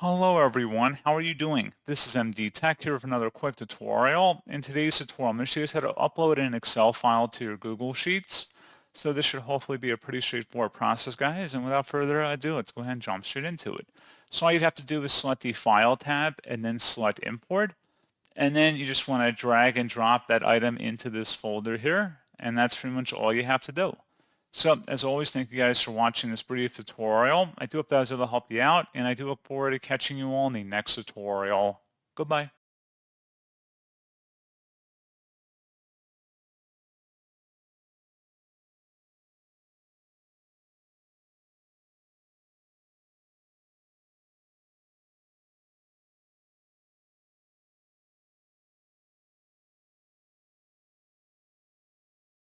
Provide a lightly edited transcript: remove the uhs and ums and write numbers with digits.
Hello everyone, how are you doing? This is MD Tech here with another quick tutorial. In today's tutorial, I'm going to show you how to upload an Excel file to your Google Sheets. So this should hopefully be a pretty straightforward process, guys. And without further ado, let's go ahead and jump straight into it. So all you'd have to do is select the File tab and then select Import. And then you just want to drag and drop that item into this folder here. And that's pretty much all you have to do. So as always, thank you guys for watching this brief tutorial. I do hope that was able to help you out, and I do look forward to catching you all in the next tutorial. Goodbye.